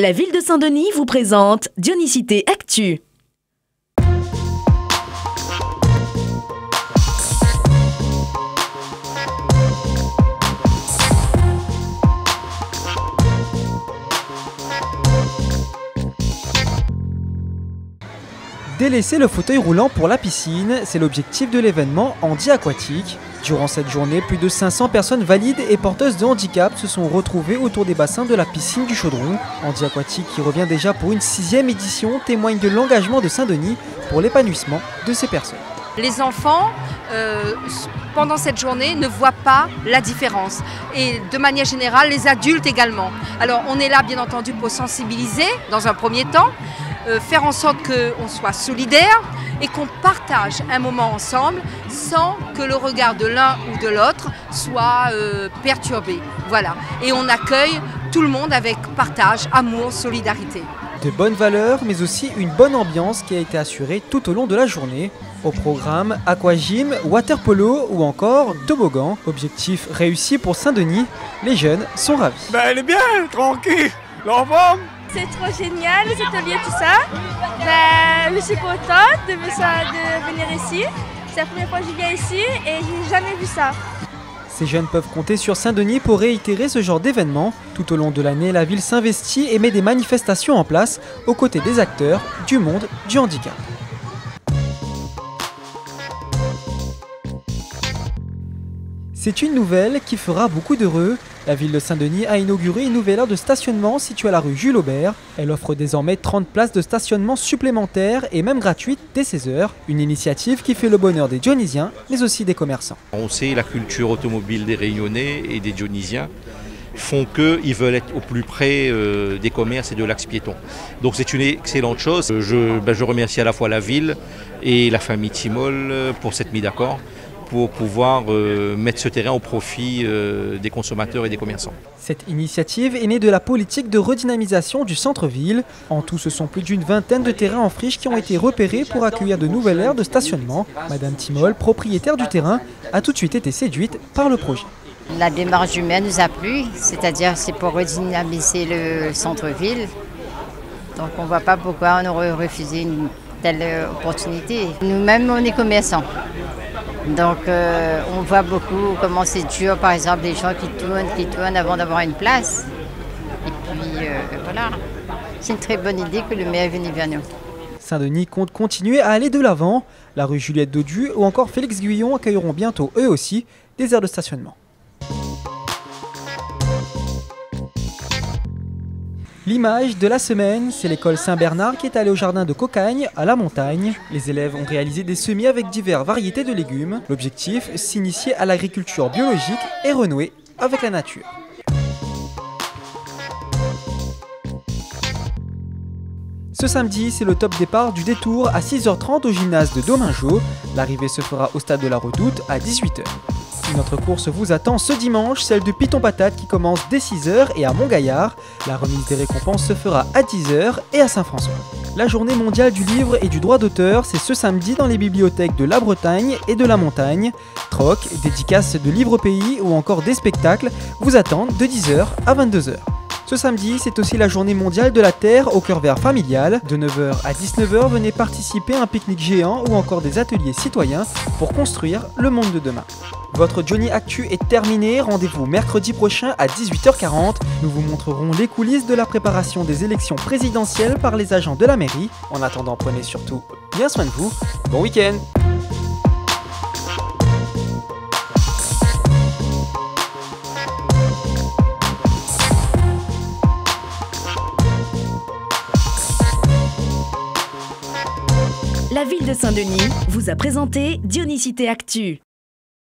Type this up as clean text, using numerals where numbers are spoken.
La ville de Saint-Denis vous présente Dionysité Actu. Délaisser le fauteuil roulant pour la piscine, c'est l'objectif de l'événement Handi Aquatique. Durant cette journée, plus de 500 personnes valides et porteuses de handicap se sont retrouvées autour des bassins de la piscine du Chaudron. Handi Aquatique, qui revient déjà pour une 6e édition, témoigne de l'engagement de Saint-Denis pour l'épanouissement de ces personnes. Les enfants, pendant cette journée, ne voient pas la différence. Et de manière générale, les adultes également. Alors on est là bien entendu pour sensibiliser dans un premier temps, faire en sorte qu'on soit solidaire et qu'on partage un moment ensemble sans que le regard de l'un ou de l'autre soit perturbé. Voilà. Et on accueille tout le monde avec partage, amour, solidarité. De bonnes valeurs, mais aussi une bonne ambiance qui a été assurée tout au long de la journée. Au programme, aquagym, waterpolo ou encore toboggan. Objectif réussi pour Saint-Denis, les jeunes sont ravis. Elle est bien, tranquille, l'enfant. C'est trop génial, les ateliers, tout ça. Je suis contente de venir ici. C'est la première fois que je viens ici et j'ai jamais vu ça. Ces jeunes peuvent compter sur Saint-Denis pour réitérer ce genre d'événement. Tout au long de l'année, la ville s'investit et met des manifestations en place aux côtés des acteurs du monde du handicap. C'est une nouvelle qui fera beaucoup d'heureux. La ville de Saint-Denis a inauguré une nouvelle aire de stationnement située à la rue Jules Aubert. Elle offre désormais 30 places de stationnement supplémentaires et même gratuites dès 16h. Une initiative qui fait le bonheur des Dionysiens, mais aussi des commerçants. On sait la culture automobile des Réunionnais et des Dionysiens font qu'ils veulent être au plus près des commerces et de l'axe piéton. Donc c'est une excellente chose. Je remercie à la fois la ville et la famille Timol pour cette mise d'accord, pour pouvoir mettre ce terrain au profit des consommateurs et des commerçants. Cette initiative est née de la politique de redynamisation du centre-ville. En tout, ce sont plus d'une vingtaine de terrains en friche qui ont été repérés pour accueillir de nouvelles aires de stationnement. Madame Timol, propriétaire du terrain, a tout de suite été séduite par le projet. La démarche humaine nous a plu, c'est-à-dire c'est pour redynamiser le centre-ville. Donc on ne voit pas pourquoi on aurait refusé une telle opportunité. Nous-mêmes, on est commerçants. Donc on voit beaucoup comment c'est dur, par exemple, des gens qui tournent avant d'avoir une place. Et puis voilà, c'est une très bonne idée que le maire est venu vers nous. Saint-Denis compte continuer à aller de l'avant. La rue Juliette Dodu ou encore Félix Guyon accueilleront bientôt eux aussi des aires de stationnement. L'image de la semaine, c'est l'école Saint-Bernard qui est allée au jardin de Cocagne, à la montagne. Les élèves ont réalisé des semis avec diverses variétés de légumes. L'objectif, s'initier à l'agriculture biologique et renouer avec la nature. Ce samedi, c'est le top départ du détour à 6h30 au gymnase de Domingo. L'arrivée se fera au stade de la Redoute à 18h. Une autre course vous attend ce dimanche, celle du Piton Patate qui commence dès 6h et à Montgaillard. La remise des récompenses se fera à 10h et à Saint-François. La journée mondiale du livre et du droit d'auteur, c'est ce samedi dans les bibliothèques de la Bretagne et de la Montagne. Troc, dédicaces de livres pays ou encore des spectacles vous attendent de 10h à 22h. Ce samedi, c'est aussi la journée mondiale de la terre au cœur vert familial. De 9h à 19h, venez participer à un pique-nique géant ou encore des ateliers citoyens pour construire le monde de demain. Votre Johnny Actu est terminé, rendez-vous mercredi prochain à 18h40. Nous vous montrerons les coulisses de la préparation des élections présidentielles par les agents de la mairie. En attendant, prenez surtout bien soin de vous. Bon week-end! La ville de Saint-Denis vous a présenté Dionysité Actu.